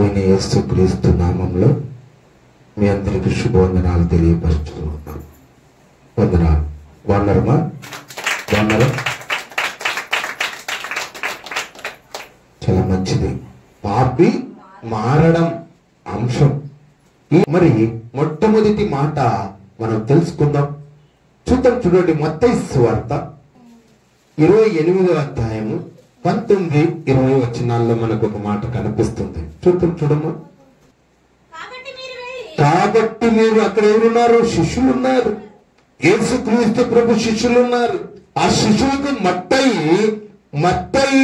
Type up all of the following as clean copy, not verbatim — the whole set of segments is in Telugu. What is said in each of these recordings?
ప్రభువైన యేసుక్రీస్తు నామంలో మీ అందరికీ శుభవందనాలు తెలియపరుస్తూ ఉన్నాం. వందనాలు. బాగున్నారమ్మా? బాగున్నారా? చాలా మంచిది. పాపి మారడం అంశం. మరి మొట్టమొదటి మాట మనం తెలుసుకుందాం. చూడండి, మత్తయి సువార్త 28వ అధ్యాయము 19-20 వచనాల్లో మనకు ఒక మాట కనిపిస్తుంది. చూడమ్మా. కాబట్టి మీరు అక్కడ ఎవరున్నారు? శిష్యులు ఉన్నారు. యేసుక్రీస్తు ప్రభు శిష్యులు ఉన్నారు. ఆ శిష్యులకు మత్తయి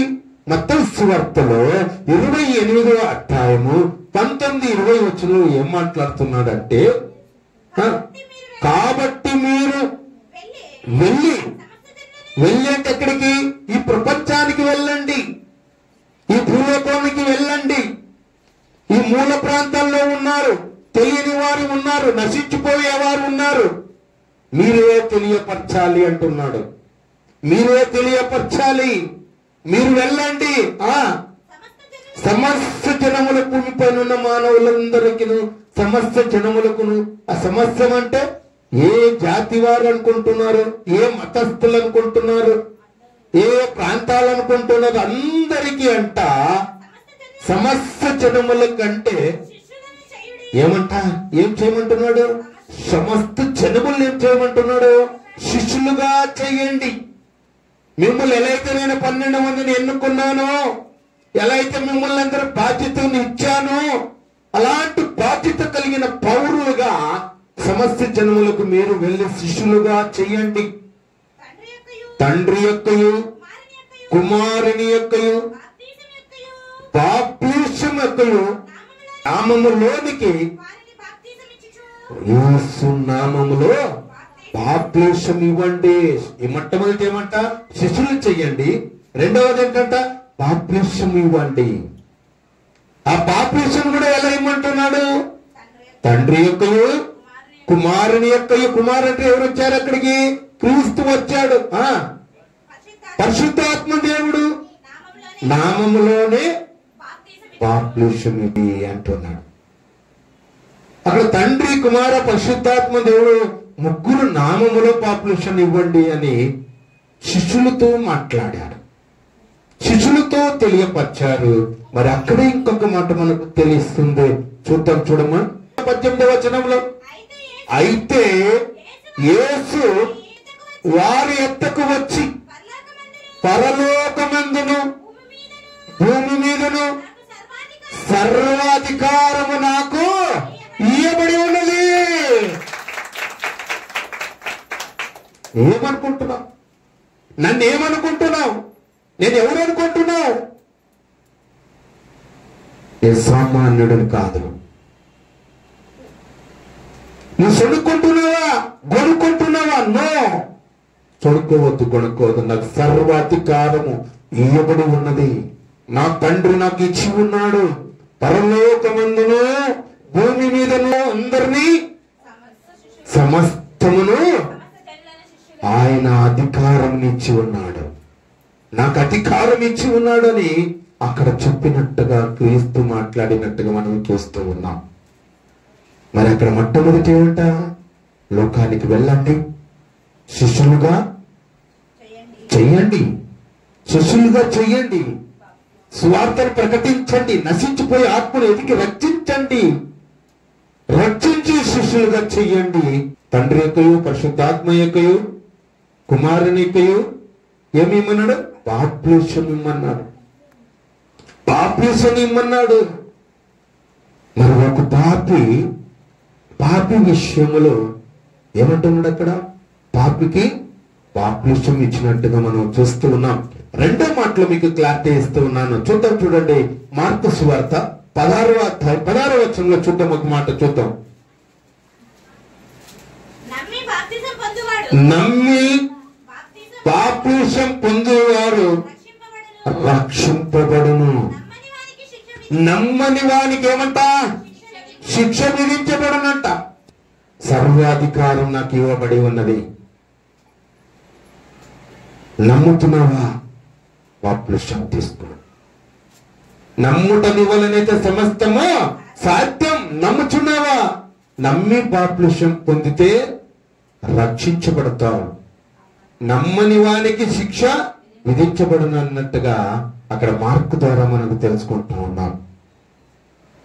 సువార్తలో 28వ అధ్యాయము 19-20 వచనంలో ఏం మాట్లాడుతున్నాడంటే, కాబట్టి మీరు వెళ్ళి ఎక్కడికి? ఈ ప్రపంచానికి వెళ్ళండి, ఈ భూలోకానికి వెళ్ళండి. ఈ మూల ప్రాంతాల్లో ఉన్నారు, తెలియని వారు ఉన్నారు, నశించిపోయేవారు ఉన్నారు. మీరే తెలియపరచాలి అంటున్నాడు. మీరే తెలియపరచాలి. మీరు వెళ్ళండి. సమస్త జనముల భూమిపైన ఉన్న మానవులందరికీ, సమస్త జనములకును. ఆ సమస్తం అంటే ఏ జాతి వారు అనుకుంటున్నారు, ఏ మతస్థులు అనుకుంటున్నారు, ఏ ప్రాంతాలు అనుకుంటున్నారు, అందరికీ అంట సమస్త జనముల కంటే ఏం చేయమంటున్నాడు? సమస్త జనములు ఏం చేయమంటున్నాడు? శిష్యులుగా చేయండి. మిమ్మల్ని ఎలా అయితే నేను 12 మందిని ఎన్నుకున్నానో, ఎలా అయితే మిమ్మల్ని అందరూ బాధ్యతను ఇచ్చానో, అలాంటి బాధ్యత కలిగిన పౌరులుగా సమస్త జనములకు మీరు వెళ్ళి శిష్యులుగా చేయండి. తండ్రి యొక్కయు కుమారుని యొక్కయు బాప్తిసం యొక్కయు నామములోనికి, యేసు నామములో బాప్తిసం ఇవ్వండి. ఈ మొట్టమొదటి ఏమంట? శిష్యులు చెయ్యండి. రెండవది ఏంటంట? బాప్తిసం ఇవ్వండి. ఆ బాప్తిసం కూడా ఎలా ఇవ్వమంటున్నాడు? తండ్రి యొక్కయు కుమారుని యొక్కయు. కుమారు అంటే ఎవరు వచ్చారు అక్కడికి? క్రీస్తు వచ్చాడు. పరిశుద్ధాత్మ దేవుడు నామములోనే బాప్తిసం అంటున్నాడు. అక్కడ తండ్రి, కుమార, పరిశుద్ధాత్మ దేవుడు ముగ్గురు నామములో బాప్తిసం ఇవ్వండి అని శిష్యులతో మాట్లాడారు, శిష్యులతో తెలియపరిచారు. మరి అక్కడే ఇంకొక మాట మనకు తెలుస్తుంది. చూడమ్మా. 18వ వచనంలో, అయితే యేసు వారి ఎద్దకు వచ్చి పరలోకమందును భూమి మీదను సర్వాధికారము నాకు ఇయ్యబడి ఉన్నది. ఏమనుకుంటున్నావు? నన్ను ఏమనుకుంటున్నావు? నేను ఎవరు అనుకుంటున్నావు? నేను సామాన్యుడిని కాదు. నువ్వు సొనుక్కుంటున్నావా? గొనుక్కుంటున్నావా? నో, సొనుక్కోవద్దు, గొనుక్కోవద్దు. నాకు సర్వాధికారము ఇయ్యబడి ఉన్నది. నా తండ్రి నాకు ఇచ్చి ఉన్నాడు. పరలోకమందును భూమి మీదను అందరినీ, సమస్తమును ఆయన అధికారం ఇచ్చి ఉన్నాడు. నాకు అధికారం ఇచ్చి ఉన్నాడు అని అక్కడ చెప్పినట్టుగా క్రీస్తు మాట్లాడినట్టుగా మనం చూస్తూ ఉన్నాం. మరి అక్కడ మొట్టమొదటి ఏమంట? లోకానికి వెళ్ళండి, శిష్యులుగా చెయ్యండి, శిష్యులుగా చెయ్యండి, సువార్తను ప్రకటించండి, నశించిపోయే ఆత్మను ఎదిగి రక్షించండి, రక్షించి శిష్యులుగా చెయ్యండి. తండ్రి యొక్కయు పరిశుద్ధాత్మ యొక్కయు కుమారుని యొక్కయు ఏమిమ్మన్నాడు? బాప్తిసం ఇమ్మన్నాడు. బాప్తిసం ఇమ్మన్నాడు. మరి ఒక పాపి విషయంలో ఏమంటున్నాడు అక్కడ? పాపికి బాప్తిసం ఇచ్చినట్టుగా మనం చూస్తూ ఉన్నాం. రెండో మాటలో మీకు క్లారిటీ ఇస్తూ ఉన్నాను. చూడండి, మార్కు సువార్త 16వ అధ్యాయం 16వ వచనంలో చూద్దాం. ఒక మాట చూద్దాం. నమ్మి బాప్తిసం పొందేవారు రక్షింపబడును. నమ్మని వానికి ఏమంట? శిక్ష విధించబడనంట. సర్వాధికారం నాకు ఇవ్వబడి ఉన్నది. నమ్ముతున్నావా? బాప్తిసం తీసుకో. నమ్ముటని వలనైతే సమస్తము సాధ్యం. నమ్ముచున్నావా? నమ్మి బాప్తిసం పొందితే రక్షించబడతావు. నమ్మని వానికి శిక్ష విధించబడును అన్నట్టుగా అక్కడ మార్కు ద్వారా మనకు తెలుసుకుంటూ ఉన్నాం.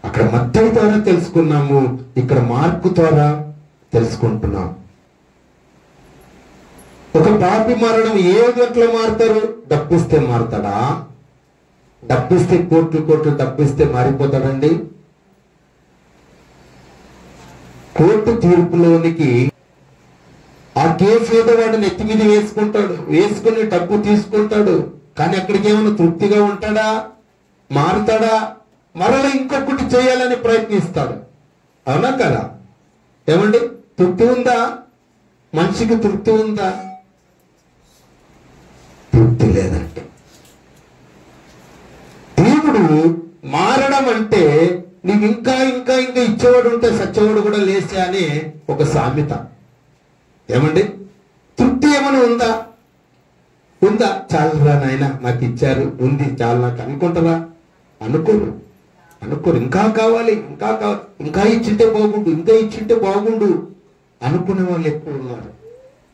అక్కడ మత్తయి ద్వారా తెలుసుకున్నాము, ఇక్కడ మార్కు ద్వారా తెలుసుకుంటున్నాం. ఒక పాపి మరణం ఏ గంటలో మారుతారు? డబ్బిస్తే మారుతాడా? డబ్బిస్తే కోట్లు డబ్బిస్తే మారిపోతాడండి? కోర్టు తీర్పులోనికి ఆ కేసు ఏదో వాడు నెత్తి మీద వేసుకుంటాడు, వేసుకుని డబ్బు తీసుకుంటాడు. కానీ అక్కడికి ఏమైనా తృప్తిగా ఉంటాడా? మారుతాడా? మరలా ఇంకొకటి చేయాలని ప్రయత్నిస్తాడు. అవునా కదా? ఏమండి, తృప్తి ఉందా? మనిషికి తృప్తి ఉందా? తృప్తి లేదండి. దేవుడు మారడం అంటే నీకు ఇంకా ఇంకా ఇంకా ఇచ్చేవాడు ఉంటే సచ్చేవాడు కూడా లేచే అని ఒక సామెత. ఏమండి, తృప్తి ఏమైనా ఉందా? ఉందా? చాలరా నాయన నాకు ఇచ్చారు, ఉంది చాలు నాకు అనుకుంటారా? అనుకోరు. ఇంకా కావాలి, ఇంకా ఇచ్చింటే బాగుండు, ఇంకా ఇచ్చింటే బాగుండు అనుకునే వాళ్ళు ఎక్కువ ఉన్నారు.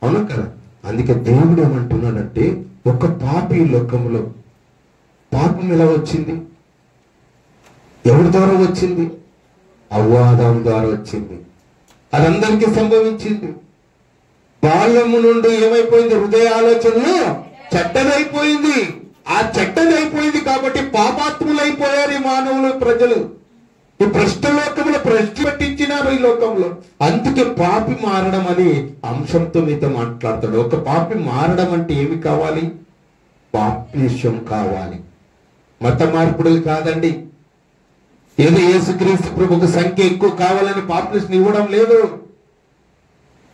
అవునా కదా? అందుకే దేవుడు ఏమంటున్నాడంటే, ఒక పాపి లోకంలో పాపం ఎలా వచ్చింది? ఎవరి ద్వారా వచ్చింది? అవ్వాదాము ద్వారా వచ్చింది. అది అందరికీ సంభవించింది. బాల్యము నుండి ఏమైపోయింది? హృదయ ఆలోచనలు చెడ్డదైపోయింది. ఆ చెడ్డదైపోయింది కాబట్టి పాపాత్ములైపోయారు ఈ మానవులు, ప్రజలు. ఈ భ్రష్ట లోకంలో భ్రష్టి పట్టించినారు ఈ లోకంలో. అందుకే పాపి మారడం అని అంశంతో మీతో మాట్లాడతాడు. ఒక పాపి మారడం అంటే ఏమి కావాలి? బాప్తిసం కావాలి. మత మార్పుడులు కాదండి. ఏదో యేసుక్రీస్తు ప్రభుకు సంఖ్య ఎక్కువ కావాలని బాప్తిసం ఇవ్వడం లేదు.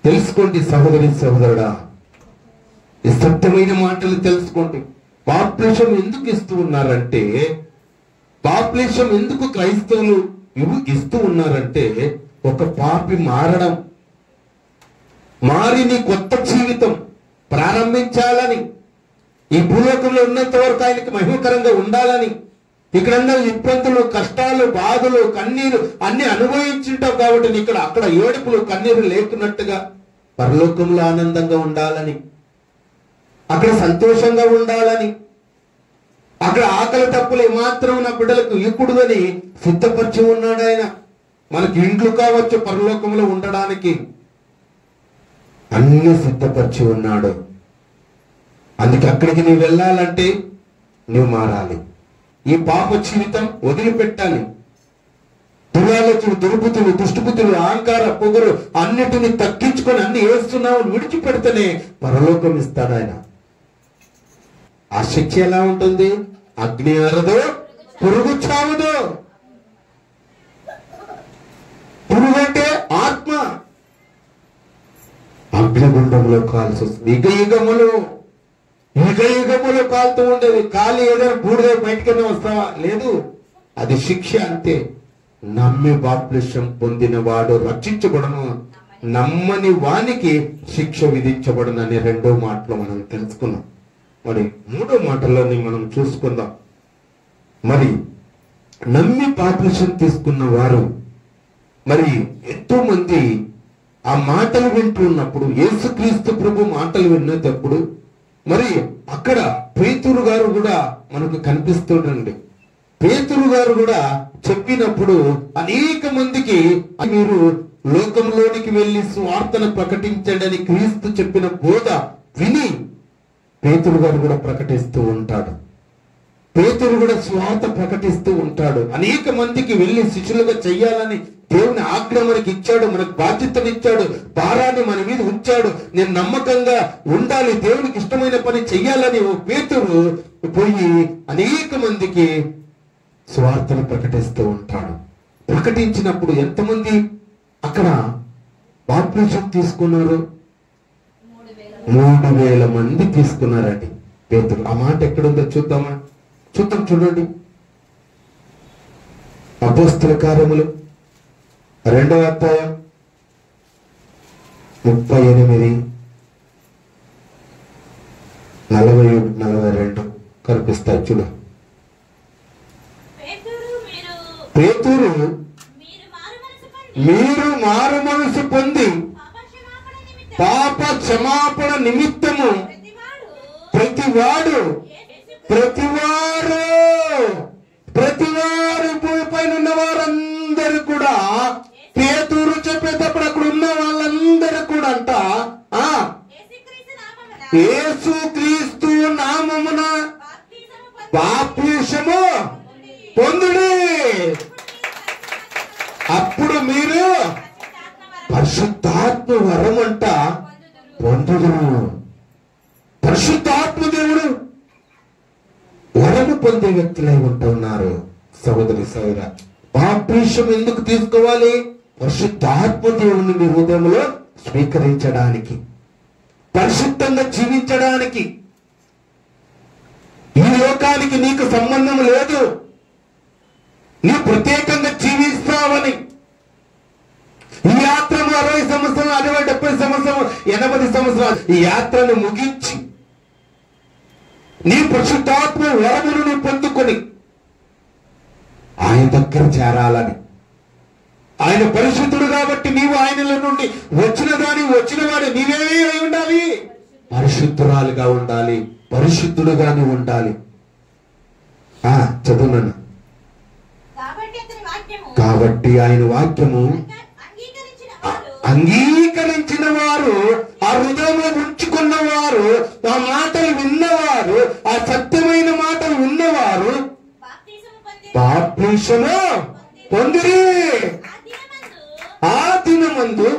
తెలుసుకోండి సహోదరి సహోదరుడా, ఈ సత్యమైన మాటలు తెలుసుకోండి. బాప్తిసం ఎందుకు ఇస్తూ ఉన్నారంటే, బాప్తిసం ఎందుకు క్రైస్తవులు ఇస్తూ ఉన్నారంటే, ఒక పాపి మారడం, మారి నీ కొత్త జీవితం ప్రారంభించాలని, ఈ భూలోకంలో ఉన్నంత వరకు ఆయనకి మహిమకరంగా ఉండాలని, ఇక్కడన్నా ఇబ్బందులు, కష్టాలు, బాధలు, కన్నీరు అన్ని అనుభవించుంటావు కాబట్టి ఇక్కడ అక్కడ ఏడుపులు కన్నీరు లేకున్నట్టుగా పరలోకంలో ఆనందంగా ఉండాలని, అక్కడ సంతోషంగా ఉండాలని, అక్కడ ఆకలి తప్పులు ఏమాత్రం నా బిడ్డలకు ఇప్పుడుదని సిద్ధపరిచి ఉన్నాడు ఆయన. మనకి ఇండ్లు కావచ్చు పరలోకంలో ఉండడానికి, అన్ని సిద్ధపరిచి ఉన్నాడు. అందుకే అక్కడికి నువ్వు వెళ్ళాలంటే నువ్వు మారాలి. ఈ పాప జీవితం వదిలిపెట్టాలి. దురాలోచనలు, దుర్బుద్ధులు, దుష్టబుద్ధులు, అహంకార, పొగరు అన్నిటిని తగ్గించుకొని అన్ని వేస్తున్నావు విడిచిపెడితేనే పరలోకం ఇస్తాడు ఆయన. ఆ శిక్ష ఎలా ఉంటుంది? అగ్ని అరదు, పురుగు చావదు. పురుగు అంటే ఆత్మ. అగ్నిగుండంలో కాల్సి వస్తుంది. యుగ యుగములు కాలుతూ ఉండేది. కాలి ఏదైనా బూడిద బయటకన్నా వస్తావా? లేదు. అది శిక్ష అంతే. నమ్మి బాప్తిసం పొందిన వాడు రక్షించబడను, నమ్మని వానికి శిక్ష విధించబడను అనే రెండో మాటలో మనం తెలుసుకున్నాం. మరి మూడో మాటలోని మనం చూసుకుందాం. మరి నమ్మి బాప్తిసం తీసుకున్న వారు మరి ఎంతో మంది ఆ మాటలు వింటున్నప్పుడు, యేసుక్రీస్తు ప్రభు మాటలు విన్నప్పుడు మరి అక్కడ పేతురు గారు కూడా మనకు కనిపిస్తుండండి. పేతురు గారు కూడా చెప్పినప్పుడు అనేక మందికి మీరు లోకంలోనికి వెళ్లి సువార్తను ప్రకటించండి క్రీస్తు చెప్పిన బోధ విని పేతురు గారు కూడా ప్రకటిస్తూ ఉంటాడు. పేతురు కూడా సువార్త ప్రకటిస్తూ ఉంటాడు. అనేక మందికి వెళ్లి శిష్యులుగా చెయ్యాలని దేవుని ఆజ్ఞ మనకి ఇచ్చాడు, మనకు బాధ్యతనిచ్చాడు, భారాన్ని మన మీద ఉంచాడు. నేను నమ్మకంగా ఉండాలి, దేవునికి ఇష్టమైన పని చెయ్యాలని ఓ పేతురు పోయి అనేక మందికి సువార్తను ప్రకటిస్తూ ఉంటాడు. ప్రకటించినప్పుడు ఎంతమంది అక్కడ బాప్తిసం తీసుకున్నారు? 3,000 మంది తీసుకున్నారండి పేతురు. ఆ మాట ఎక్కడుందో చూద్దాం. చూడండి. అపోస్తల కార్యములు 2వ అధ్యాయం 38, 41, 42 కనిపిస్తాయి చూడు. పేతురు మీరు మారు మనసు పొంది పాప క్షమాపణ నిమిత్తము ప్రతివారు భూమిపైన ఉన్న వారందరూ కూడా, పేతురు చెప్పేటప్పుడు అక్కడ ఉన్న వాళ్ళందరూ కూడా అంట యేసుక్రీస్తు నామమున బాప్తిసము పొందుడి, అప్పుడు మీరు పరిశుద్ధాత్మ వరం అంట పొందుడు. పరిశుద్ధాత్మ దేవుడు వరము పొందే వ్యక్తులై ఉంటున్నారు. సహోదరి సహోదర, బాప్తిసం ఎందుకు తీసుకోవాలి? పరిశుద్ధాత్మ దేవుని మీ హృదయంలో స్వీకరించడానికి, పరిశుద్ధంగా జీవించడానికి. ఈ లోకానికి నీకు సంబంధం లేదు, నీ ప్రత్యేకంగా జీవిస్తావని. ఈ యాత్రను 60 సంవత్సరాలు, 60, 70 సంవత్సరాలు, 80 సంవత్సరాలు ఈ యాత్రను ముగించి నీ పరిశుద్ధాత్మ వరమును పొందుకొని ఆయన దగ్గర చేరాలని. ఆయన పరిశుద్ధుడు కాబట్టి నీవు ఆయనలో నుండి వచ్చిన వాడు నీవేమీ అయి ఉండాలి, పరిశుద్ధురాలుగా ఉండాలి, పరిశుద్ధుడుగానే ఉండాలి. చదువునన్నా. కాబట్టి ఆయన వాక్యము అంగీకరించిన వారు, ఆ హృదయంలో ఉంచుకున్న వారు, ఆ మాటలు విన్నవారు, ఆ సత్యమైన మాటలు విన్నవారు బాప్తిసము పొందిరి. ఆ దినమందు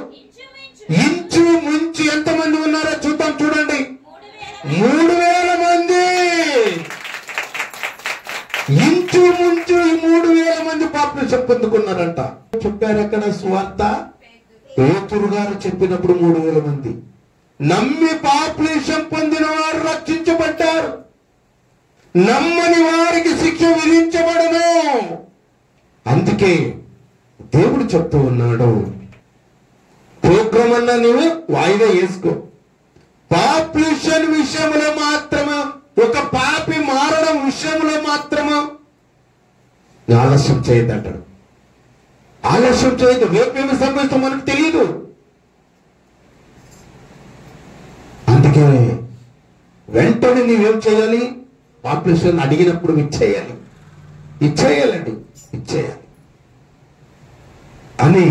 ఇంచుమించు ఎంతమంది ఉన్నారో చూద్దాం. చూడండి, 3000 మంది. ఇంచుమించు 3000 మంది బాప్తిసం పొందుకున్నారంట. చెప్పారు అక్కడ సువార్త. పేతురు గారు చెప్పినప్పుడు 3000 మంది నమ్మి బాప్తిసం పొందిన వారు రక్షించబడ్డారు. నమ్మని వారికి శిక్ష విధించబడను. అందుకే దేవుడు చెప్తూ ఉన్నాడు, ప్రోగ్రాం అన్నా నువ్వు వాయిదా వేసుకో. బాప్తిసం విషయంలో మాత్రమే, ఒక పాపి మారడం విషయంలో మాత్రమే ఆలస్యం చేయొద్దంటాడు. ఆలస్యం చేయదు. రేపేమి సంభవిస్తుందో మనకు తెలియదు. అందుకే వెంటనే నీవేం చేయాలి? బాప్తిసం అడిగినప్పుడు ఇచ్చేయాలి అని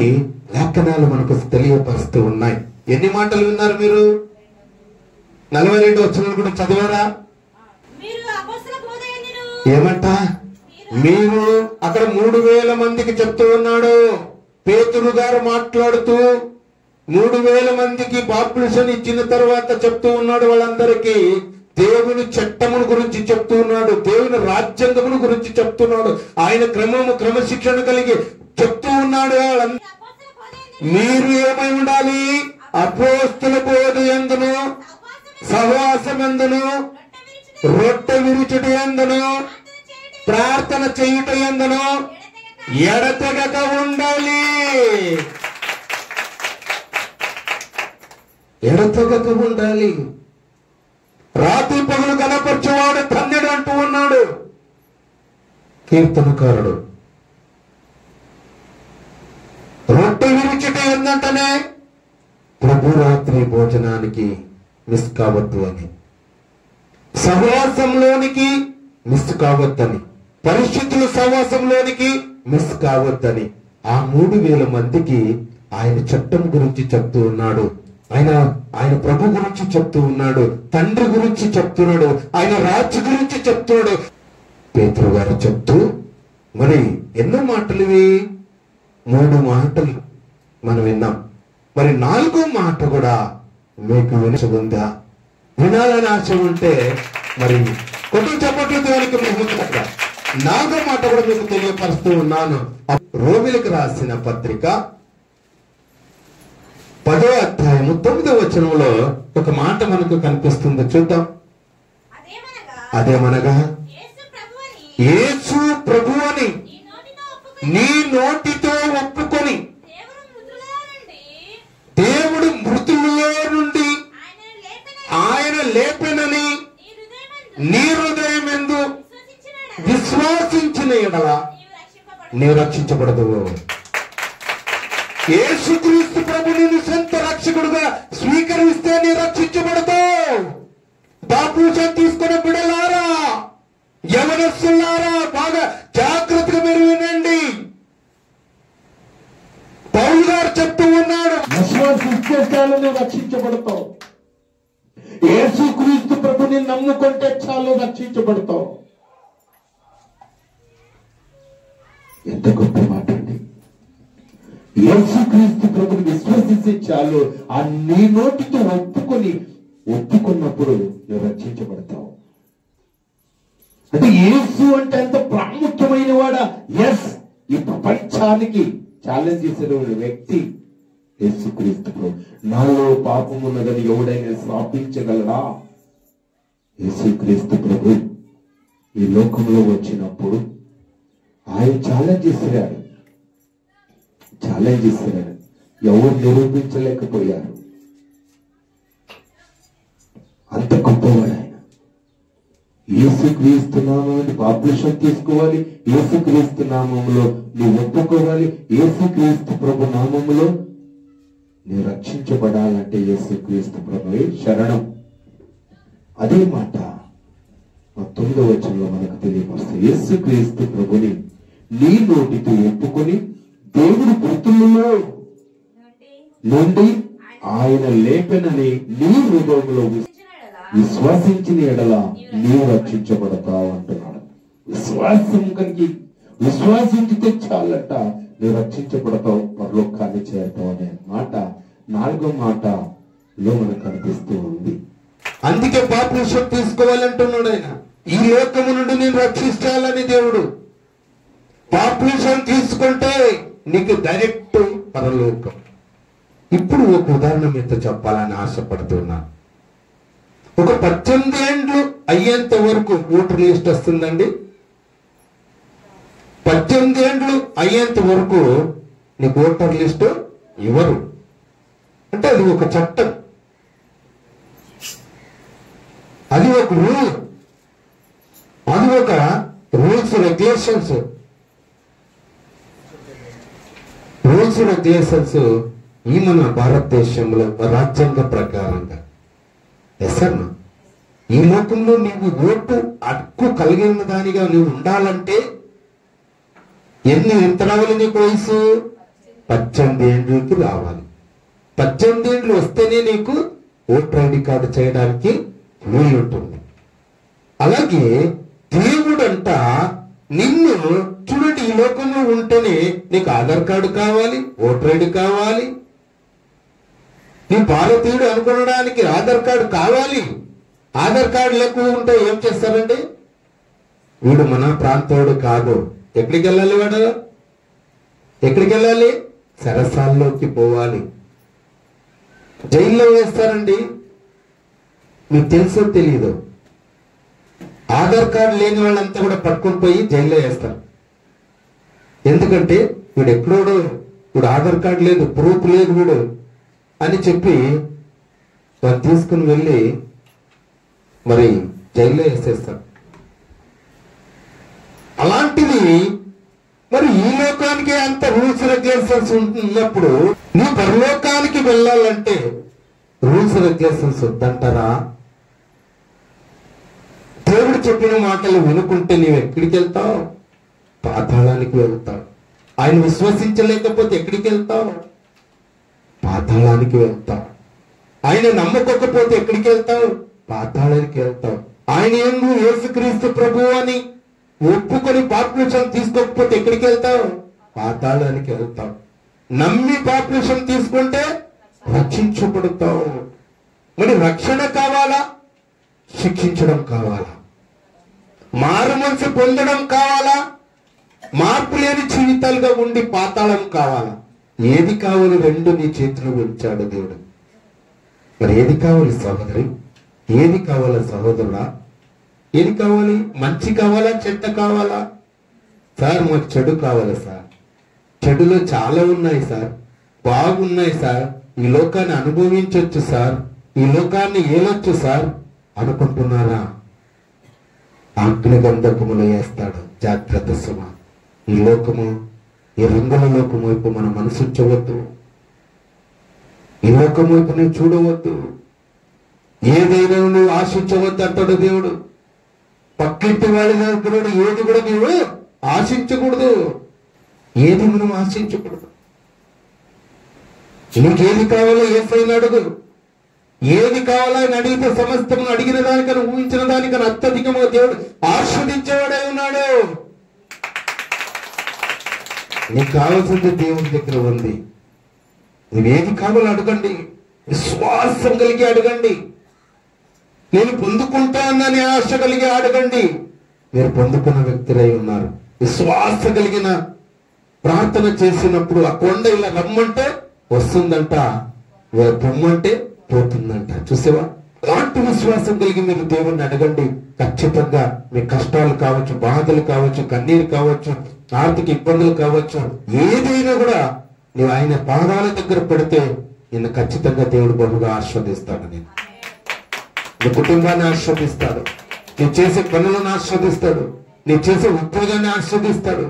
లేఖనాలు మనకు తెలియపరుస్తూ ఉన్నాయి. ఎన్ని మాటలు విన్నారు మీరు? 42 వచనాలు కూడా చదివారా? ఏమంట? మీరు అక్కడ 3000 మందికి చెప్తూ ఉన్నాడు. పేతురు గారు మాట్లాడుతూ 3000 మందికి బాప్తిసం ఇచ్చిన తర్వాత చెప్తూ ఉన్నాడు. వాళ్ళందరికీ దేవుని చట్టమును గురించి చెప్తూ ఉన్నాడు, దేవుని రాజ్యాంగమును గురించి చెప్తున్నాడు, ఆయన క్రమశిక్షణ కలిగి చెప్తూ ఉన్నాడు. మీరు ఏమై ఉండాలి? అపోస్తుల బోధ యందును, సహవాసం యందును, రొట్టె విరుచుట యందును, ప్రార్థన చేయుట యందును ఎడతెగక ఉండాలి. ఎడతెగక ఉండాలి. రాత్రి పగలు కనపరచేవాడు ధన్యుడు అంటూ ఉన్నాడు కీర్తనకారుడు. రొట్టె విరుచుట ఏందంటనే ప్రభు రాత్రి భోజనానికి మిస్ కావద్దు అని, సహవాసంలోనికి మిస్ కావద్దని, పరిశుద్ధుల సహవాసంలోనికి మిస్ కావద్దని ఆ 3000 మందికి ఆయన చట్టం గురించి చెప్తూ ఉన్నాడు. ఆయన ప్రభు గురించి చెప్తూ ఉన్నాడు, తండ్రి గురించి చెప్తున్నాడు, ఆయన రాజ్య గురించి చెప్తున్నాడు. పేతురు గారు చెప్తూ మరి ఎన్నో మాటలు ఇవి? 3 మాటలు మనం విన్నాం. మరి 4వ మాట కూడా మీకు వినసుందా? వినాలని ఆశ ఉంటే మరి కొద్దిగా చెప్పట్లు దేవునికి ముందుగా 4వ మాట కూడా మీకు తెలియపరుస్తూ ఉన్నాను. రోమిలకు రాసిన పత్రిక 10వ అధ్యాయము 9వ వచనంలో ఒక మాట మనకు కనిపిస్తుంది. చూద్దాం. అదేమనగా యేసు ప్రభు అని నీ నోటితో ఒప్పుకొని దేవుడు మృతుల్లో నుండి ఆయన లేపెనని నీ హృదయమందు విశ్వాసించిన ఎడల నీవు రక్షించబడదు. యేసుక్రీస్తు ప్రభుని నీ సొంత రక్షకుడుగా స్వీకరిస్తే నీ రక్షించబడతావు. బాప్తిసం తీసుకునే బిడ్డలారా, యవనస్తులారా, బాగా జాగ్రత్తగా మీరు వినండి. పౌలు గారు చెప్తూ ఉన్నాడు, విశ్వాసిస్తే చాలు నువ్వు రక్షించబడతావు. యేసుక్రీస్తు ప్రభుని నమ్ముకుంటే చాలు రక్షించబడతావు. ఎంత గొప్ప మాట అండి. యేసుక్రీస్తు ప్రభుని విశ్వసిస్తే చాలు, ఆ నీ నోటితో ఒప్పుకున్నప్పుడు నువ్వు రక్షించబడతావు. అంటే యేసు అంటే అంత ప్రాముఖ్యమైన వాడా? ఎస్. ఈ ప్రపంచానికి ఛాలెంజ్ చేసిన వ్యక్తి యేసుక్రీస్తు ప్రభు. నాలో పాపం ఉన్నదని ఎవడైనా స్థాపించగలరా? యేసుక్రీస్తు ప్రభు ఈ లోకంలో వచ్చినప్పుడు ఆయన ఛాలెంజ్ చేశాడు. ఎవరు నిరూపించలేకపోయారు. అంత గొప్పవాడు ఆయన. యేసుక్రీస్తు నామముని బాప్తిసం తీసుకోవాలి, యేసుక్రీస్తు నామములో నువ్వు ఒప్పుకోవాలి, యేసుక్రీస్తు ప్రభు నామములో నువ్వు రక్షించబడాలంటే యేసుక్రీస్తు ప్రభువే శరణం. అదే మాట 9వ వచనంలో మనకు తెలియపరుస్తుంది. యేసుక్రీస్తు ప్రభుని నీ నోటితో ఒప్పుకొని దేవుడు మృతులలో నుండి ఆయన లేపెనని నీ హృదయంలో విశ్వాసించిన ఎడల నీవు రక్షించబడతావు అంటున్నాడు. విశ్వాసించితే చాలట నువ్వు రక్షించబడతావు, పరలోకాన్ని చేరతావు అనే మాట 4వ మాటలో మనకు కనిపిస్తూ ఉంది. అందుకే బాప్తిసం తీసుకోవాలంటున్నాడు ఆయన. ఈ లోకము నుండి నేను రక్షించాలని దేవుడు. బాప్తిసం తీసుకుంటే నీకు డైరెక్ట్ పరలోకం. ఇప్పుడు ఒక ఉదాహరణ మీతో చెప్పాలని ఆశపడుతున్నా. ఒక 18 ఏండ్లు అయ్యేంత వరకు ఓటర్ లిస్ట్ వస్తుందండి. 18 ఏండ్లు అయ్యేంత వరకు నీకు ఓటర్ లిస్ట్ ఇవ్వరు. అంటే అది ఒక చట్టం, అది ఒక రూల్, అది ఒక రూల్స్ రెగ్యులేషన్స్ ఈ మన భారతదేశంలో రాజ్యాంగ ప్రకారంగా ఎసర్ను ఈ లోకంలో నీవు ఓటు హక్కు కలిగిన దానిగా నువ్వు ఉండాలంటే ఎంత రావాలి? నీకు వయసు 18 ఏండ్లకి రావాలి. 18 ఏండ్లు వస్తేనే నీకు ఓటర్ ఐడి కార్డు చేయడానికి వీలు ఉంటుంది. అలాగే దేవుడంట నిన్ను చూడండి, ఈ లోకంలో ఉంటేనే నీకు ఆధార్ కార్డు కావాలి, ఓటర్ ఐడి కావాలి. నీ భారతీయుడు అనుకోవడానికి ఆధార్ కార్డు కావాలి. ఆధార్ కార్డు లేకుండా ఉంటే ఏం చేస్తారండి? వీడు మన ప్రాంతోడు కాదు. ఎక్కడికి వెళ్ళాలి? వాడు ఎక్కడికి వెళ్ళాలి? సరసాల్లోకి పోవాలి. జైల్లో వేస్తారండి. మీకు తెలుసో తెలీదు, ఆధార్ కార్డు లేని వాళ్ళంతా కూడా పట్టుకొని పోయి జైల్లో వేస్తారు. ఎందుకంటే వీడు ఎక్కడోడు, వీడు ఆధార్ కార్డు లేదు, ప్రూఫ్ లేదు వీడు అని చెప్పి వాడు తీసుకుని వెళ్ళి మరి జైల్లో వేసేస్తారు. అలాంటిది మరి ఈ లోకానికి అంత రూల్స్ రెగ్యులేషన్స్ ఉన్నప్పుడు నువ్వు పరలోకానికి వెళ్ళాలంటే రూల్స్ రెగ్యులేషన్స్ వద్దంటారా? దేవుడు చెప్పిన మాటలు వినుకుంటే నీవు ఎక్కడికి వెళ్తావు? పాతాళానికి వెళ్తావు. ఆయన విశ్వసించలేకపోతే ఎక్కడికి వెళ్తావు? పాతాళానికి వెళ్తావు. ఆయన నమ్మకపోతే ఎక్కడికి వెళ్తావు? పాతాళానికి వెళ్తావు. ఆయన ఏందు యేసుక్రీస్తు ప్రభువు అని ఒప్పుకొని బాప్తిసం తీసుకోకపోతే ఎక్కడికి వెళ్తావు? పాతాళానికి వెళ్తావు. నమ్మి బాప్తిసం తీసుకుంటే రక్షించబడతావు. మరి రక్షణ కావాలా? శిక్షించడం కావాలా? మారు మనసు పొందడం కావాలా? మార్పు లేని జీవితాలుగా ఉండి పాతాళం కావాలా? ఏది కావాలి? రెండు నీ చేతిలో ఉంచాడు దేవుడు. మరి ఏది కావాలి సహోదరి? ఏది కావాలా సహోదరుడా? ఏది కావాలి? మంచి కావాలా? చెడ్డ కావాలా? సార్ మాకు చెడు కావాలి సార్. చెడులో చాలా ఉన్నాయి సార్, బాగున్నాయి సార్, ఈ లోకాన్ని అనుభవించవచ్చు సార్, ఈ లోకాన్ని ఏలొచ్చు సార్ అనుకుంటున్నారా? అగ్నిగంధకములో వేస్తాడు. జాగ్రత్త సుమ. ఈ లోకము, ఈ రంగుల లోకం వైపు మన మనసు ఉంచవద్దు. ఈ లోకం వైపు నువ్వు చూడవద్దు. ఏదైనా నువ్వు ఆశించవద్దు అంటాడు దేవుడు. పక్కింటి వాడి దగ్గర ఏది కూడా నువ్వు ఆశించకూడదు. ఏది మనం ఆశించకూడదు. నీకేది కావాలో యేసయ్యను అడుగు. ఏది కావాలో ఆయన అడిగితే సమస్తము అడిగిన దానికన్నా ఊహించిన దానికన్నా అత్యధికంగా దేవుడు ఆస్వాదించేవాడే ఉన్నాడు. నీకు కావాల్సింది దేవుడి దగ్గర ఉంది. నువ్వేది కావాలో అడగండి, విశ్వాసం కలిగి అడగండి. నేను పొందుకుంటానని ఆశ కలిగి అడగండి. మీరు పొందుకున్న వ్యక్తులై ఉన్నారు. విశ్వాసం కలిగిన ప్రార్థన చేసినప్పుడు ఆ కొండ ఇలా రమ్మంటే వస్తుందంట, పొమ్మంటే పోతుందంట. చూసేవా? అలాంటి విశ్వాసం కలిగి మీరు దేవుణ్ణి అడగండి. ఖచ్చితంగా మీ కష్టాలు కావచ్చు, బాధలు కావచ్చు, కన్నీరు కావచ్చు, ఆర్థిక ఇబ్బందులు కావచ్చు, ఏదైనా కూడా నువ్వు ఆయన పాదాల దగ్గర పెడితే నిన్ను ఖచ్చితంగా దేవుడు బహుగా ఆస్వాదిస్తాడు. నీ కుటుంబాన్ని ఆస్వాదిస్తాడు. నువ్వు చేసే పనులను ఆస్వాదిస్తాడు. నువ్వు చేసే ఉద్యోగాన్ని ఆస్వాదిస్తాడు.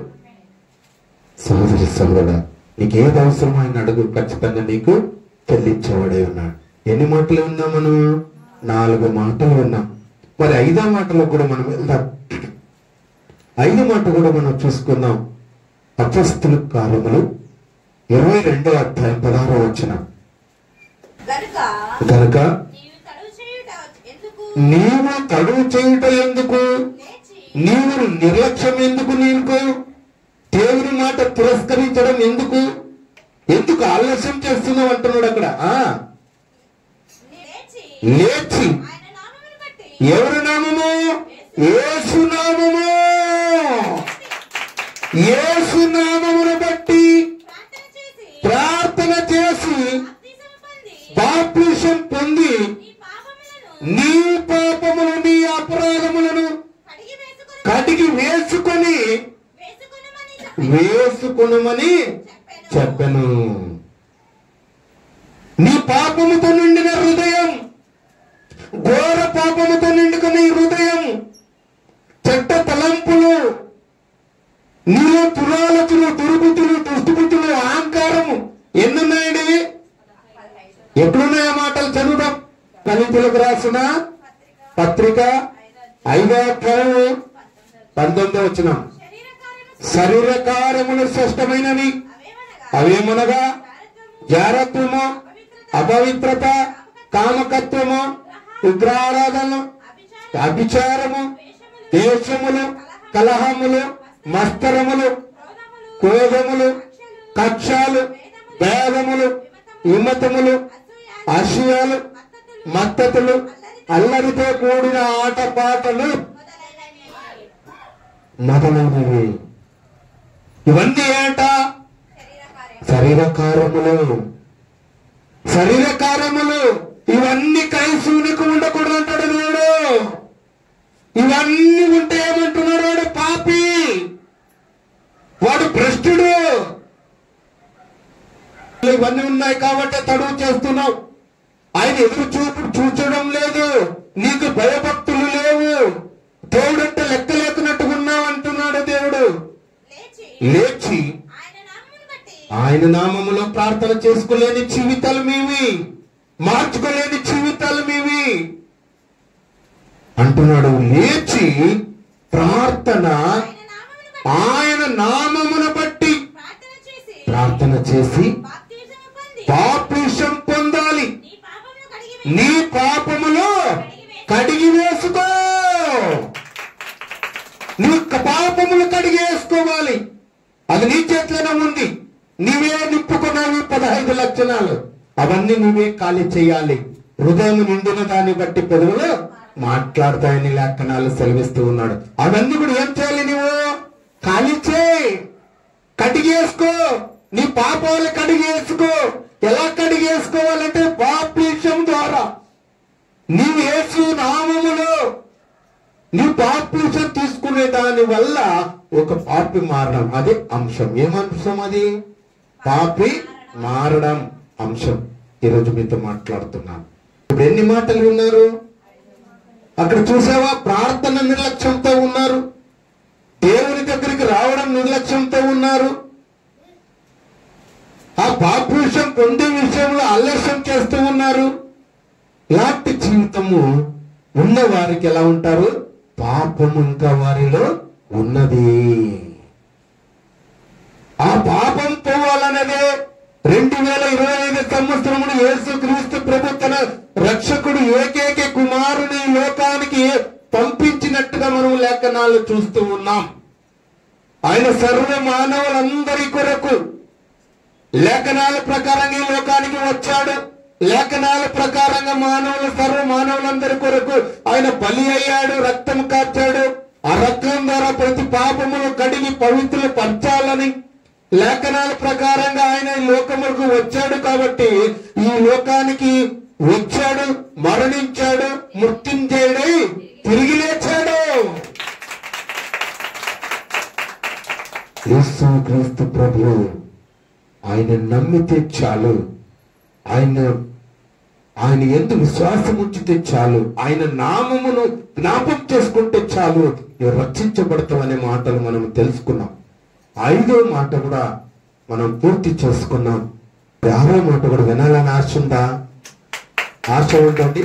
సహోదరి సహోదరుడా, నీకు ఏది అవసరమో ఆయన అడుగు, ఖచ్చితంగా నీకు చెల్లించేవాడే ఉన్నాడు. ఎన్ని మాటలు ఉన్నాం మనం? 4 మాటలు ఉన్నాం. మరి 5వ మాటలో కూడా మనం వెళ్దాం. 5వ మాట కూడా మనం చూసుకుందాం. అపొస్తలుల కార్యములు 22వ అధ్యాయం 16వ వచనం. గనుక నీవు తడువు చేయుట ఎందుకు? నీవు నిర్లక్ష్యం ఎందుకు? నీకు దేవుని మాట తిరస్కరించడం ఎందుకు? ఎందుకు ఆలస్యం చేస్తున్నావు అంటున్నాడు అక్కడ. లేచి ఎవరి నామము? యేసు నామము. యేసు నామమును బట్టి ప్రార్థన చేసి బాప్తిసం పొంది నీ పాపములు, నీ అపరాధములను కడిగి వేసుకొనుమని చెప్పెను. నీ పాపముతో నిండిన హృదయం, ఘోర పాపముతో నిండుకున్న ఈ హృదయం, చెడ్డ తలంపులు, నీలో దురాలోచనలు, దుర్బుద్ధులు, దుష్టబుద్ధులు, అహంకారము ఎన్నున్నాయండి? ఎట్లున్నాయో మాటలు చదువుదాం. కొరింథీయులకు రాసిన పత్రిక 5వ అధ్యాయం 19వ వచనం. శరీర కార్యములు శ్రేష్టమైనవి. అవేమనగా జారత్వము, అపవిత్రత, కామకత్వము, విగ్రహారాధన, అభిచారము, దేశములు, కలహములు, మస్తరములు, క్రోధములు, కక్షాలు, భేదములు, విమతములు, అసూయలు, మత్తతులు, అల్లరితో కూడిన ఆటపాటలు మొదలైనవి. ఇవన్నీ ఏంట? శరీర కార్యములు. శరీర కార్యములు ఇవన్నీ కైసూనికి ఉండకూడదు అంటాడు దేవుడు. ఇవన్నీ ఉంటే ఏమంటున్నాడు? వాడు పాపి, వాడు భ్రష్టుడు. ఇవన్నీ ఉన్నాయి కాబట్టి తడువు చేస్తున్నావు. ఆయన ఎదురు చూచడం లేదు. నీకు భయభక్తులు లేవు. దేవుడు అంటే లెక్క లేకున్నట్టుగా ఉన్నావు అంటున్నాడు దేవుడు. లేచి ఆయన నామములో ప్రార్థన చేసుకోలేని జీవితాలు మీవి, మార్చుకోలేని జీవితాలు మీవి అంటున్నాడు. లేచి ప్రార్థన, ఆయన నామమును బట్టి ప్రార్థన చేసి బాప్తిసం పొందాలి. నీ పాపములో కడిగి వేసుకో. నీ పాపములు కడిగి వేసుకోవాలి. అది నీ చేతిలోనే ఉంది. నీవే నింపుకున్నావు 15 లక్షణాలు. అవన్నీ నువ్వే ఖాళీ చేయాలి. హృదయం నిండిన దాన్ని బట్టి పెదవులు మాట్లాడతాయని లేఖనాలు సెలవిస్తూ ఉన్నాడు. అవన్నీ కూడా ఏం చేయాలి? నువ్వు ఖాళీ చేయి, కడిగేసుకో. నీ పాపాలు కడిగేసుకో. ఎలా కడిగేసుకోవాలంటే బాప్తిసం ద్వారా. నీవు యేసు నామములో నీ బాప్తిసం తీసుకునే దాని వల్ల ఒక పాపి మారడం, అదే అంశం. ఏమంశం అది? పాపి మారడం అంశం. ఈరోజు మీతో మాట్లాడుతున్నాను. ఇప్పుడు ఎన్ని మాటలు ఉన్నారు అక్కడ? చూసావా? ప్రార్థన నిర్లక్ష్యంతో ఉన్నారు. దేవుని దగ్గరికి రావడం నిర్లక్ష్యంతో ఉన్నారు. ఆ బాప్టిజం పొందే విషయంలో ఆలస్యం చేస్తూ ఉన్నారు. ఇలాంటి జీవితము ఉన్న వారికి ఎలా ఉంటారు? పాపము ఇంకా వారిలో ఉన్నది. ఆ పాపం పోవాలన్నదే 2025 సంవత్సరమును యేసుక్రీస్తు ప్రభు తన రక్షకుడు ఏకైక కుమారుని లోకానికి పంపించినట్టుగా మనం లేఖనాలు చూస్తూ ఉన్నాం. ఆయన సర్వ మానవులందరి కొరకు లేఖనాల ప్రకారంగా ఈ లోకానికి వచ్చాడు. లేఖనాల ప్రకారంగా సర్వ మానవులందరి కొరకు ఆయన బలి అయ్యాడు, రక్తం కార్చాడు. ఆ రక్తం ద్వారా ప్రతి పాపమును కడిగి పవిత్రులు పరచాలని లేఖనాల ప్రకారంగా ఆయన ఈ లోకములకు వచ్చాడు. కాబట్టి ఈ లోకానికి వచ్చాడు, మరణించాడు, మృత్యుంజయుడై తిరిగి లేచాడు. యేసుక్రీస్తు ప్రభువు ఆయన నమ్మితే చాలు, ఆయన యందు విశ్వాసం ఉంచితే చాలు, ఆయన నామమును జ్ఞాపకం చేసుకుంటే చాలు, నువ్వు రక్షించబడతావు అనే మాటలు మనం తెలుసుకున్నాం. 5వ మాట కూడా మనం పూర్తి చేసుకున్నాం. 6వ మాట కూడా వినాలని ఆశ ఉందా? ఆశ ఉందండి.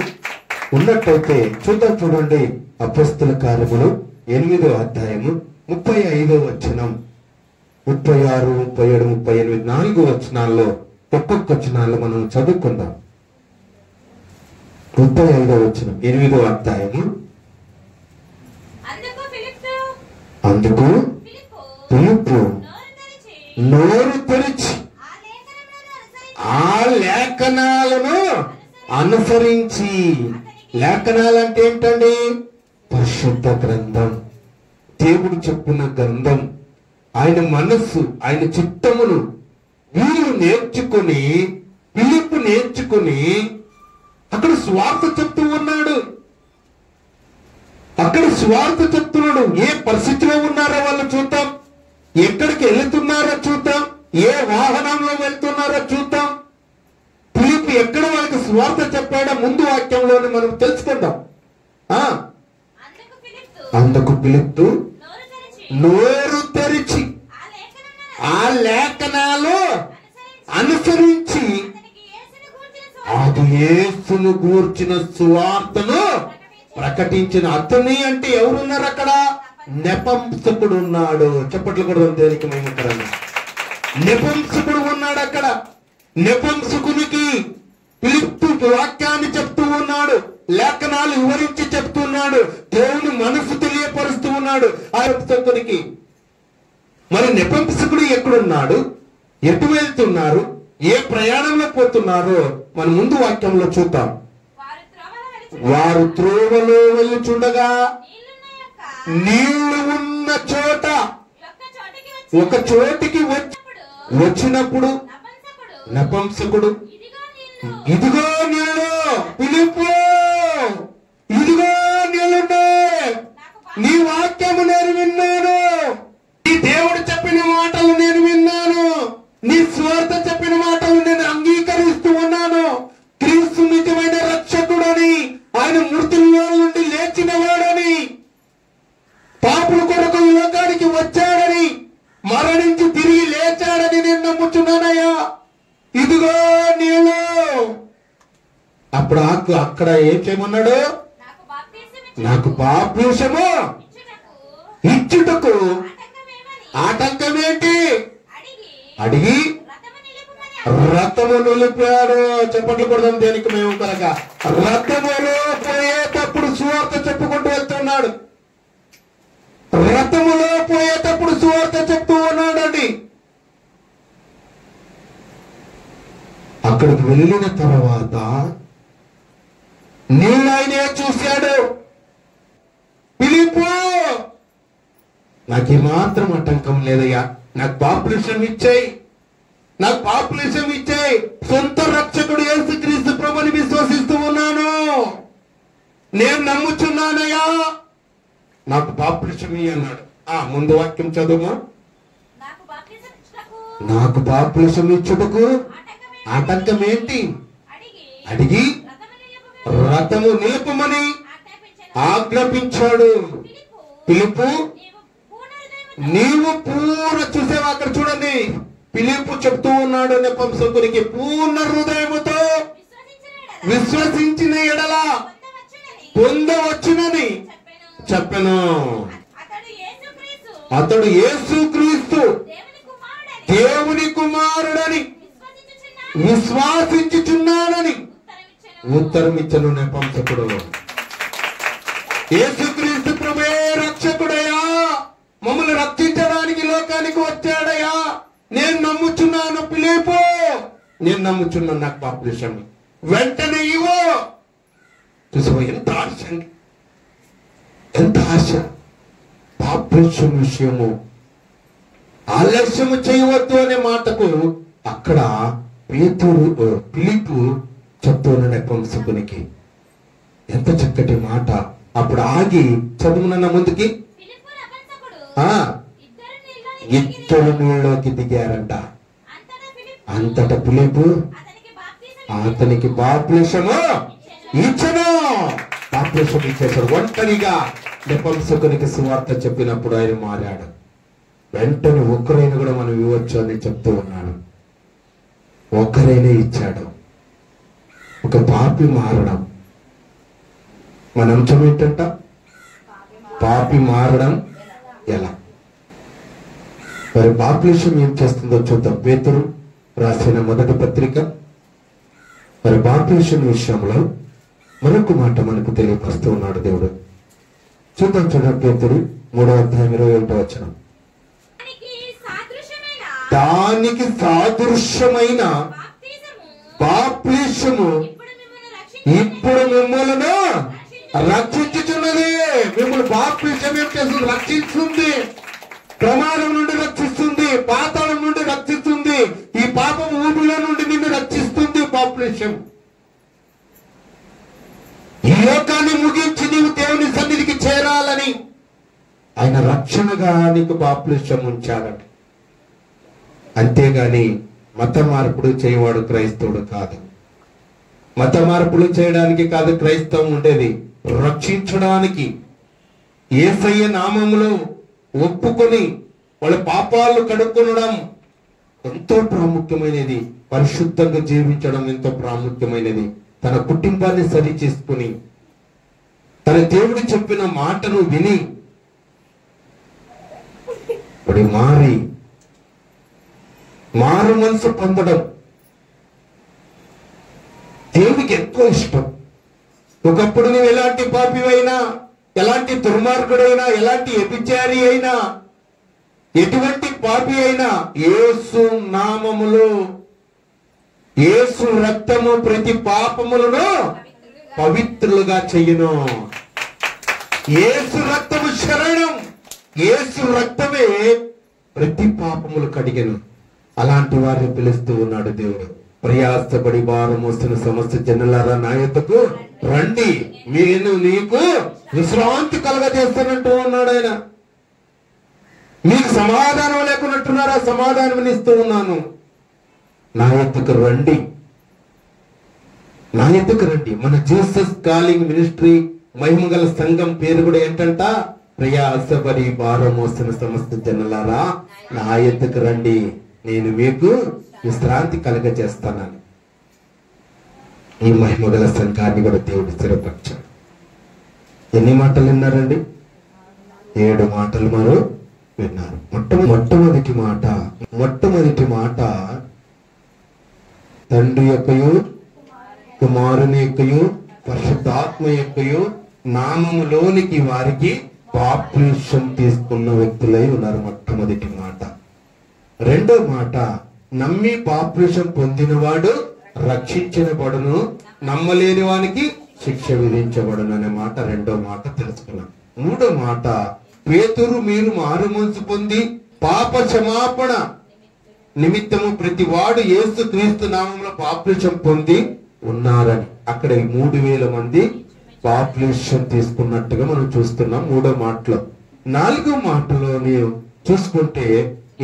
ఉన్నట్టయితే చూద్దాం. చూడండి, అపోస్తల కార్యములు 8వ అధ్యాయము 35వ వచనం, 36, 37, 38, 4 వచనాల్లో ఒక్కొక్క వచనాల్లో మనం చదువుకుందాం. 35వ వచనం 8వ అధ్యాయము. అందుకు ఫిలిప్పు నోరు తెరిచి ఆ లేఖనాలను అనుసరించి, లేఖనాలంటే ఏంటండి? పరిశుద్ధ గ్రంథం, దేవుడు చెప్పిన గ్రంథం, ఆయన మనస్సు, ఆయన చిత్తమును ఫిలిప్పు నేర్చుకుని అక్కడ స్వార్థ చెప్తూ ఉన్నాడు. ఏ పరిస్థితిలో ఉన్నారో వాళ్ళు చూద్దాం, ఎక్కడికి వెళుతున్నారో చూద్దాం, ఏ వాహనంలో వెళ్తున్నారో చూద్దాం. ఫిలిప్పు ఎక్కడ వాళ్ళకి స్వార్థ చెప్పాడో ముందు వాక్యంలోనే మనం తెలుసుకుందాం. అందుకు ఫిలిప్పు నోరు తెరిచి ఆ లేఖనాలు అనుసరించి అది యేసును గూర్చిన సువార్తను ప్రకటించిన. అతని అంటే ఎవరున్నారు అక్కడ? నెపంసకుడు ఉన్నాడు. చప్పట్లు కూడా దేనికి మేము నెపంసకుడు ఉన్నాడు అక్కడ. నెపంసకునికి ఫిలిప్పు వాక్యాన్ని చెప్తూ ఉన్నాడు, లేఖనాలు వివరించి చెప్తున్నాడు, దేవుని మనసు తెలియపరుస్తూ ఉన్నాడు ఆ నెపంసకునికి. మరి నెపంసకుడు ఎక్కడున్నాడు, ఎటు వెళ్తున్నారు, ఏ ప్రయాణంలో పోతున్నారో మన ముందు వాక్యంలో చూద్దాం. వారు త్రోవలో వెళ్ళుచుండగా నీళ్లు ఉన్న చోట ఒక చోటికి వచ్చినప్పుడు నపుంసకుడు, ఇదిగో నీళ్ళు ఫిలిప్పు, ఇదిగో నీళ్ళున్నాయి, నీ వాక్యము నేను విన్నాను, నీ దేవుడు చెప్పిన మాటలు నేను విన్నాను, నీ స్వార్థ చెప్పిన మాటలు నేను అంగీకరిస్తూ ఉన్నాను. క్రీస్తు నిజమైన రక్షకుడని, ఆయన మృతుల్లో నుండి లేచిన వాడని, పాపుల కొరకు ఈ లోకానికి వచ్చాడని, మరణించి తిరిగి లేచాడని నేను నమ్ముచున్నానయ్యా, ఇదిగో నీళ్ళు. అప్పుడు అక్కడ ఏం చేయమన్నాడు? నాకు బాప్తిసము ఇచ్చుటకు ఆటంకమేంటి అడిగి రథము నిలిపాడు. చెప్పట్లు కొడదాం దేనికి మేము కనుక. రథములో పోయేటప్పుడు సువార్త చెప్పుకుంటూ వెళ్తున్నాడు. రథములో పోయేటప్పుడు సువార్త చెప్తూ ఉన్నాడండి. అక్కడికి వెళ్ళిన తర్వాత నీళ్ళు ఆయనే చూశాడు. ఫిలిప్పు, నాకు మాత్రం ఆటంకం లేదయ్యా, నాకు బాప్తిసం ఇచ్చేయి, నాకు బాప్తిసం ఇచ్చేయి, సొంత రక్షకుడు యేసుక్రీస్తు ప్రభుని విశ్వసిస్తూ ఉన్నాను, నేను నమ్ముచున్నానయ్యా, నాకు బాప్తిసం ఇయ్యి అన్నాడు. ముందు వాక్యం చదువు. నాకు బాప్తిసం ఇచ్చుటకు ఆటంకం ఏంటి అడిగి రథము నిలుపమని ఆజ్ఞాపించాడు. ఫిలిప్పు, నీవు పూర్ణ చూసావా అక్కడ చూడండి, ఫిలిప్పు చెప్తూ ఉన్నాడు నెపంసకునికి, పూర్ణ హృదయముతో విశ్వసించిన ఎడల పొందవచ్చునని చెప్పెను. అతడు యేసుక్రీస్తు దేవుని కుమారుడని విశ్వాసించుచున్నానని ఉత్తరం ఇచ్చను నెపంసకుడు. యేసుక్రీస్తు ప్రభువే రక్షకుడయ్యా, మమ్మల్ని రక్షించడానికి లోకానికి వచ్చాడయ్యా, నేను నమ్ముచున్నాను ఫిలిప్పు, నేను నమ్ముచున్నాను, నాకు బాప్తిసం వెంటనే ఇవ్వు. చూసావా ఎంత ఆశ అండి, ఎంత ఆశ. బాప్తిసం విషయము ఆలస్యము చేయవద్దు అనే మాటకు అక్కడ ఫిలిప్పు చెప్తున్న నెపంసకునికి ఎంత చక్కటి మాట. అప్పుడు ఆగి చదువునన్న ముందుకి, ఇద్దరు నీళ్ళలోకి దిగారంట. అంతటా ఫిలిప్పు అతనికి బాప్తిసము ఇచ్చను. బాప్తిసం ఇచ్చేసాడు. ఒంటరిగా నెపంసకునికి సువార్త చెప్పినప్పుడు ఆయన మారాడు. వెంటనే ఒక్కరైనా కూడా మనం ఇవ్వచ్చు అని చెప్తూ ఉన్నాడు. ఒక్కరైనా ఇచ్చాడు. ఒక పాపి మారడం మన అంశం ఏంటంట, పాపి మారడం ఎలా. మరి బాప్తిసం ఏం చేస్తుందో చూద్దాం. పేతురు రాసిన మొదటి పత్రిక మరి బాప్తిసం విషయంలో మరొక మాట మనకు తెలియపరుస్తూ ఉన్నాడు దేవుడు. చూద్దాం చూడండి, పేతురు 3వ అధ్యాయం 21వ వచనం. దానికి సాదృశ్యమైన బాప్తిసము ఇప్పుడు మిమ్మల్ని రక్షించుచున్నది. మిమ్మల్ని బాప్తిసం ఏం చేస్తుంది? రక్షిస్తుంది. ప్రమాదం నుండి రక్షిస్తుంది, పాతాళం నుండి రక్షిస్తుంది, ఈ పాపం ఊపిలో నుండి నిన్ను రక్షిస్తుంది బాప్తిసం. ఈ లోకాన్ని ముగించి నీవు దేవుని సన్నిధికి చేరాలని ఆయన రక్షణగా నీకు బాప్తిసం ఉంచాడట. అంతేగాని మత మార్పుడు చేయవాడు క్రైస్తవుడు కాదు. మత మార్పులు చేయడానికి కాదు క్రైస్తవం ఉండేది, రక్షించడానికి. యేసయ్య నామములో ఒప్పుకొని వాళ్ళ పాపాలు కడుక్కొనడం ఎంతో ప్రాముఖ్యమైనది. పరిశుద్ధంగా జీవించడం ఎంతో ప్రాముఖ్యమైనది. తన కుటుంబాన్ని సరి చేసుకుని తన దేవుడు చెప్పిన మాటను విని ఇప్పుడు మారు మనసు పొందడం దేవుడికి ఎంతో ఇష్టం. ఒకప్పుడు నువ్వు ఎలాంటి పాపివైనా, ఎలాంటి దుర్మార్గుడైనా, ఎలాంటి వ్యభిచారి అయినా, ఎటువంటి పాపి అయినా యేసు నామములో, యేసు రక్తము ప్రతి పాపములను పవిత్రులుగా చెయ్యును. యేసు రక్తము శరణం, యేసు రక్తమే ప్రతి పాపములు కడిగెను. అలాంటి వారిని పిలుస్తూ ఉన్నాడు దేవుడు. ప్రయాసపడి భారం మోస్తున్న సమస్త జనులారా నా యొద్దకు రండి, నేను నీకు విశ్రాంతి కలగజేస్తానంటూ ఉన్నాడు ఆయన. మీకు సమాధానం లేకున్నట్టున్నారా? సమాధానం ఇస్తూ ఉన్నాను. నా యొద్దకు రండి, నా యొద్దకు రండి. మన జీసస్ కాలింగ్ మినిస్ట్రీ మహిమగల సంఘం పేరు కూడా ఏంటంట? ప్రయాసపడి భారం మోస్తున్న సమస్త జనులారా నా యొద్దకు రండి, నేను మీకు విశ్రాంతి కలగజేస్తానని. ఈ మహిమగల సంఘాన్ని కూడా దేవుడు స్థిరపరిచాడు. ఎన్ని మాటలు విన్నారండి? 7 మాటలు మరో విన్నారు. మొట్టమొదటి మాట తండ్రి యొక్కయు కుమారుని యొక్కయు పరిశుద్ధాత్మ యొక్కయు నామములోనికి వారికి బాప్తిసం తీసుకున్న వ్యక్తులై ఉన్నారు. మొట్టమొదటి మాట. రెండో మాట, నమ్మి బాప్తిసం పొందినవాడు రక్షించబడును, నమ్మలేని వానికి శిక్ష విధించబడును అనే మాట రెండో మాట తెలుసుకున్నాం. మూడో మాట, పేతురు మీరు మారు మనసు పొంది పాప క్షమాపణ నిమిత్తము ప్రతి వాడు యేసు క్రీస్తు నామంలో బాప్తిసం పొంది ఉన్నారని. అక్కడ 3000 మంది బాప్తిసం తీసుకున్నట్టుగా మనం చూస్తున్నాం మూడో మాటలో. నాలుగో మాటలో నీవు చూసుకుంటే,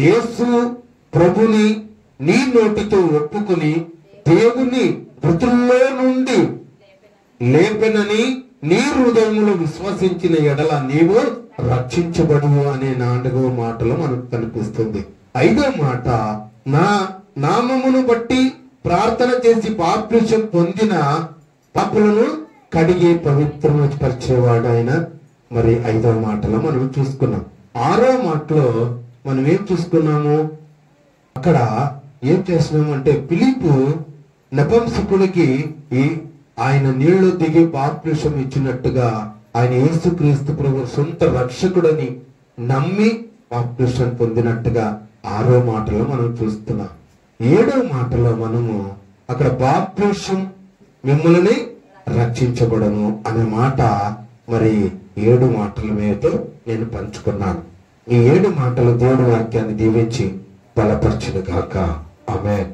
యేసు ప్రభుని నీ నోటితో ఒప్పుకుని దేవుని మృతుల్లో నుండి లేపెనని నీ హృదయములో విశ్వసించిన ఎడల నీవు రక్షించబడు అనే 4వ మాటలో మనకు కనిపిస్తుంది. 5వ మాట, నా నామమును బట్టి ప్రార్థన చేసి బాప్తిసం పొందిన పాపులను కడిగి పవిత్రపరిచేవాడు ఆయన. మరి 5వ మాటలో మనం చూసుకున్నాం. 6వ మాటలో మనం ఏం చూసుకున్నాము? అక్కడ ఏం చేస్తున్నాము అంటే, ఫిలిప్పు నపుంసకుడికి ఆయన నీళ్లు దిగి బాప్తిసం ఇచ్చినట్టుగా ఆయన యేసుక్రీస్తు ప్రభు సొంత రక్షకుడని నమ్మి బాప్తిసం పొందినట్టుగా 6వ మాటలో మనం చూస్తున్నాం. 7వ మాటలో మనము అక్కడ బాప్తిసం మిమ్మల్ని రక్షించబడను అనే మాట మరి 7 మాటల మీద నేను పంచుకున్నాను. ఈ 7 మాటలు దేవుడి వాక్యాన్ని దీవించి బలపరచును గాక. ఆమేన్.